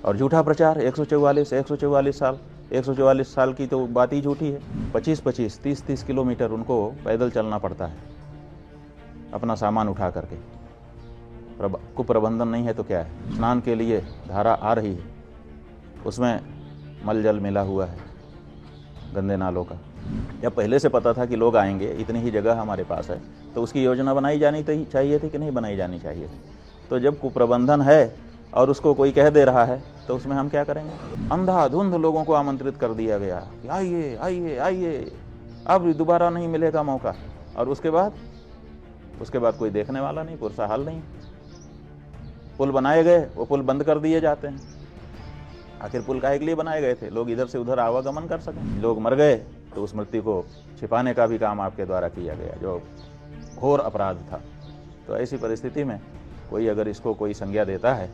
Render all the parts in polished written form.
और झूठा प्रचार 144 साल की तो बात ही झूठी है। 25-25, 30-30 किलोमीटर उनको पैदल चलना पड़ता है अपना सामान उठा करके। कुप्रबंधन नहीं है तो क्या है? स्नान के लिए धारा आ रही है, उसमें मल जल मिला हुआ है गंदे नालों का। जब पहले से पता था कि लोग आएंगे, इतनी ही जगह हमारे पास है, तो उसकी योजना बनाई जानी चाहिए थी कि नहीं बनाई जानी चाहिए थी? तो जब कुप्रबंधन है और उसको कोई कह दे रहा है तो उसमें हम क्या करेंगे? अंधाधुंध लोगों को आमंत्रित कर दिया गया कि आइए आइए आइए, अब दोबारा नहीं मिलेगा मौका। और उसके बाद कोई देखने वाला नहीं, पुरसा हाल नहीं। पुल बनाए गए, वो पुल बंद कर दिए जाते हैं। आखिर पुल काहे के लिए बनाए गए थे? लोग इधर से उधर आवागमन कर सकें। लोग मर गए तो उस मृत्यु को छिपाने का भी काम आपके द्वारा किया गया, जो घोर अपराध था। तो ऐसी परिस्थिति में कोई अगर इसको कोई संज्ञा देता है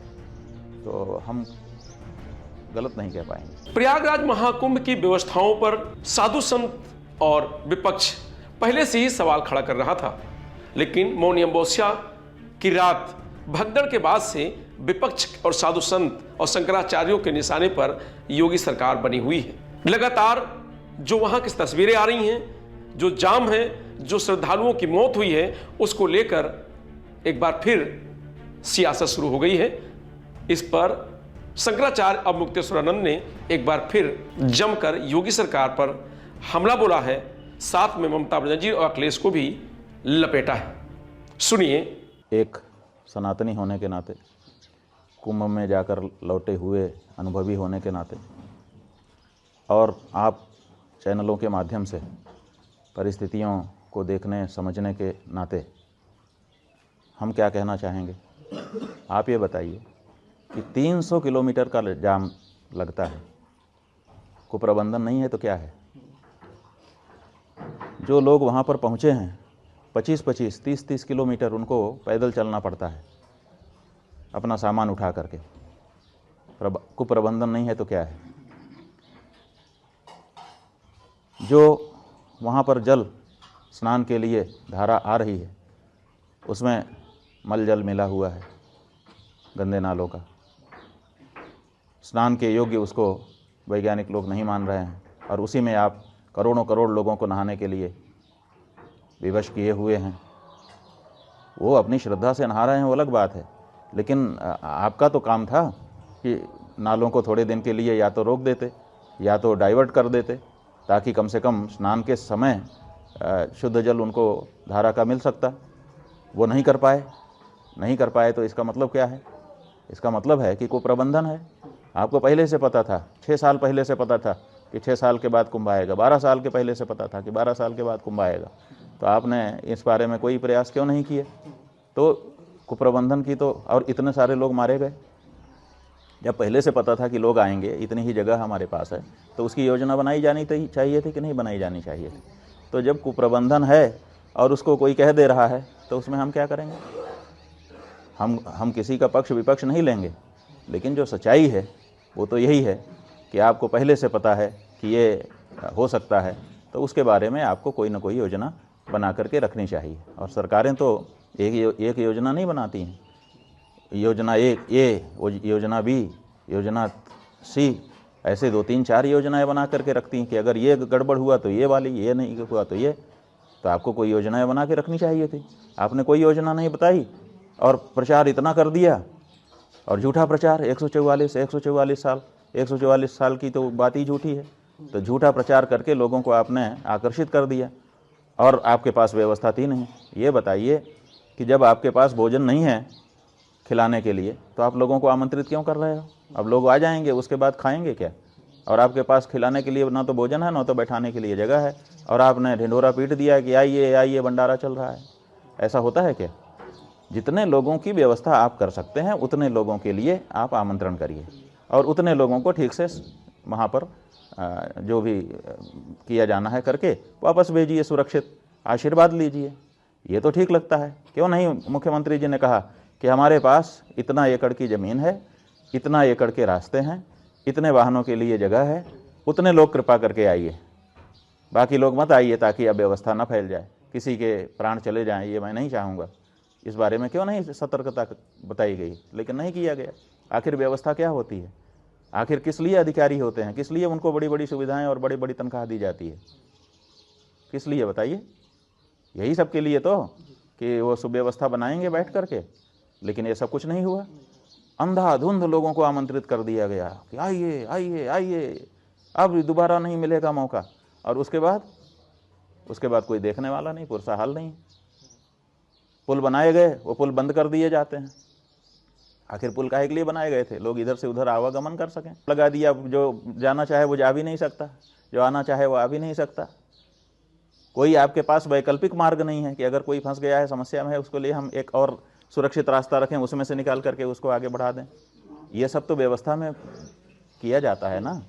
तो हम गलत नहीं कह पाएंगे। प्रयागराज महाकुंभ की व्यवस्थाओं पर साधु संत और विपक्ष पहले से ही सवाल खड़ा कर रहा था, लेकिन मौनी अमावस्या की रात भगदड़ के बाद से विपक्ष और साधु संत और शंकराचार्यों के निशाने पर योगी सरकार बनी हुई है। लगातार जो वहां की तस्वीरें आ रही हैं, जो जाम है, जो श्रद्धालुओं की मौत हुई है, उसको लेकर एक बार फिर सियासत शुरू हो गई है। इस पर शंकराचार्य अब मुक्तेश्वरानंद ने एक बार फिर जमकर योगी सरकार पर हमला बोला है, साथ में ममता बनर्जी और अखिलेश को भी लपेटा है। सुनिए। एक सनातनी होने के नाते, कुंभ में जाकर लौटे हुए अनुभवी होने के नाते, और आप चैनलों के माध्यम से परिस्थितियों को देखने समझने के नाते हम क्या कहना चाहेंगे? आप ये बताइए कि 300 किलोमीटर का जाम लगता है, कुप्रबंधन नहीं है तो क्या है? जो लोग वहाँ पर पहुँचे हैं, 25-25, 30-30 किलोमीटर उनको पैदल चलना पड़ता है अपना सामान उठा करके। कुप्रबंधन नहीं है तो क्या है? जो वहाँ पर जल स्नान के लिए धारा आ रही है, उसमें मल जल मिला हुआ है गंदे नालों का। स्नान के योग्य उसको वैज्ञानिक लोग नहीं मान रहे हैं, और उसी में आप करोड़ों करोड़ लोगों को नहाने के लिए विवश किए हुए हैं। वो अपनी श्रद्धा से नहा रहे हैं, वो अलग बात है, लेकिन आपका तो काम था कि नालों को थोड़े दिन के लिए या तो रोक देते या तो डाइवर्ट कर देते, ताकि कम से कम स्नान के समय शुद्ध जल उनको धारा का मिल सकता। वो नहीं कर पाए तो इसका मतलब क्या है? इसका मतलब है कि कुप्रबंधन है। आपको पहले से पता था, 6 साल पहले से पता था कि 6 साल के बाद कुंभ आएगा, 12 साल के पहले से पता था कि 12 साल के बाद कुंभ आएगा। तो आपने इस बारे में कोई प्रयास क्यों नहीं किए? तो कुप्रबंधन की तो, और इतने सारे लोग मारे गए। जब पहले से पता था कि लोग आएंगे, इतनी ही जगह हमारे पास है, तो उसकी योजना बनाई जानी चाहिए थी कि नहीं बनाई जानी चाहिए थी? तो जब कुप्रबंधन है और उसको कोई कह दे रहा है तो उसमें हम क्या करेंगे? हम किसी का पक्ष विपक्ष नहीं लेंगे, लेकिन जो सच्चाई है वो तो यही है कि आपको पहले से पता है कि ये हो सकता है, तो उसके बारे में आपको कोई ना कोई योजना बना करके रखनी चाहिए। और सरकारें तो एक योजना नहीं बनाती हैं, योजना ए, योजना बी, योजना सी, ऐसे 2-3-4 योजनाएं बना करके रखती हैं कि अगर ये गड़बड़ हुआ तो ये वाली, ये नहीं हुआ तो ये। तो आपको कोई योजनाएं बना के रखनी चाहिए थी। आपने कोई योजना नहीं बताई और प्रचार इतना कर दिया, और झूठा प्रचार 144 साल की तो बात ही झूठी है। तो झूठा प्रचार करके लोगों को आपने आकर्षित कर दिया, और आपके पास व्यवस्था थी नहीं। ये बताइए कि जब आपके पास भोजन नहीं है खिलाने के लिए, तो आप लोगों को आमंत्रित क्यों कर रहे हो? अब लोग आ जाएंगे, उसके बाद खाएंगे क्या? और आपके पास खिलाने के लिए ना तो भोजन है, ना तो बैठाने के लिए जगह है, और आपने ढिंढोरा पीट दिया कि आइए आइए भंडारा चल रहा है। ऐसा होता है क्या? जितने लोगों की व्यवस्था आप कर सकते हैं, उतने लोगों के लिए आप आमंत्रण करिए, और उतने लोगों को ठीक से वहाँ पर जो भी किया जाना है करके वापस भेजिए, सुरक्षित आशीर्वाद लीजिए। ये तो ठीक लगता है। क्यों नहीं? मुख्यमंत्री जी ने कहा कि हमारे पास इतना एकड़ की ज़मीन है, इतना एकड़ के रास्ते हैं, इतने वाहनों के लिए जगह है, उतने लोग कृपा करके आइए, बाकी लोग मत आइए, ताकि अब व्यवस्था न फैल जाए, किसी के प्राण चले जाएं, ये मैं नहीं चाहूँगा। इस बारे में क्यों नहीं सतर्कता बताई गई? लेकिन नहीं किया गया। आखिर व्यवस्था क्या होती है? आखिर किस लिए अधिकारी होते हैं, किस लिए उनको बड़ी बड़ी सुविधाएं और बड़ी बड़ी तनख्वाह दी जाती है, किस लिए बताइए? यही सब के लिए तो, कि वो सुव्यवस्था बनाएंगे बैठ करके। लेकिन ये सब कुछ नहीं हुआ। अंधाधुंध लोगों को आमंत्रित कर दिया गया कि आइए आइए आइए, अब दोबारा नहीं मिलेगा मौका। और उसके बाद कोई देखने वाला नहीं, पुरसा हाल नहीं। पुल बनाए गए, वो पुल बंद कर दिए जाते हैं। आखिर पुल काहे के लिए बनाए गए थे? लोग इधर से उधर आवागमन कर सकें। लगा दिया, जो जाना चाहे वो जा भी नहीं सकता, जो आना चाहे वो आ भी नहीं सकता। कोई आपके पास वैकल्पिक मार्ग नहीं है कि अगर कोई फंस गया है, समस्या में है, उसके लिए हम एक और सुरक्षित रास्ता रखें, उसमें से निकाल करके उसको आगे बढ़ा दें। ये सब तो व्यवस्था में किया जाता है ना।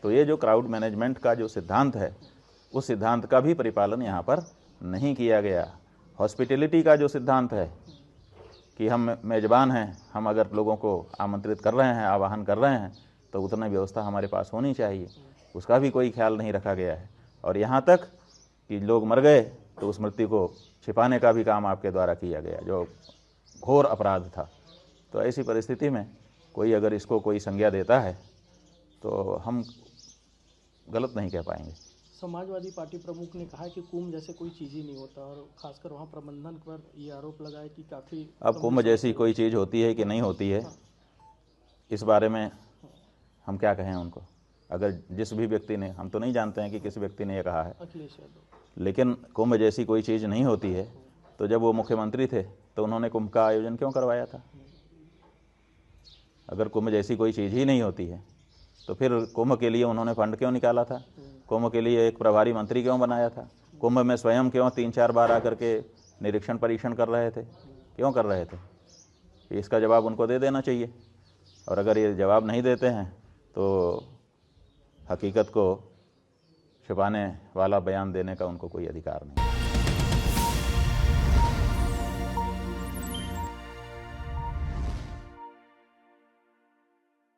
तो ये जो क्राउड मैनेजमेंट का जो सिद्धांत है, उस सिद्धांत का भी परिपालन यहाँ पर नहीं किया गया। हॉस्पिटैलिटी का जो सिद्धांत है कि हम मेज़बान हैं, हम अगर लोगों को आमंत्रित कर रहे हैं, आवाहन कर रहे हैं, तो उतनी व्यवस्था हमारे पास होनी चाहिए, उसका भी कोई ख्याल नहीं रखा गया है। और यहाँ तक कि लोग मर गए तो उस मृत्यु को छिपाने का भी काम आपके द्वारा किया गया, जो घोर अपराध था। तो ऐसी परिस्थिति में कोई अगर इसको कोई संज्ञा देता है तो हम गलत नहीं कह पाएंगे। समाजवादी पार्टी प्रमुख ने कहा है कि कुंभ जैसे कोई चीज़ ही नहीं होता, और खासकर वहाँ प्रबंधन पर ये आरोप लगाया कि काफ़ी। अब कुंभ जैसी कोई चीज़ होती है कि नहीं होती है, इस बारे में हम क्या कहें उनको। अगर जिस भी व्यक्ति ने, हम तो नहीं जानते हैं कि किस व्यक्ति ने ये कहा है, अखिलेश यादव, लेकिन कुंभ जैसी कोई चीज़ नहीं होती है तो जब वो मुख्यमंत्री थे तो उन्होंने कुंभ का आयोजन क्यों करवाया था? अगर कुंभ जैसी कोई चीज़ ही नहीं होती है तो फिर कुंभ के लिए उन्होंने फंड क्यों निकाला था? कुंभ के लिए एक प्रभारी मंत्री क्यों बनाया था? कुंभ में स्वयं क्यों 3-4 बार आकर के निरीक्षण परीक्षण कर रहे थे? क्यों कर रहे थे? इसका जवाब उनको दे देना चाहिए। और अगर ये जवाब नहीं देते हैं तो हकीकत को छुपाने वाला बयान देने का उनको कोई अधिकार नहीं।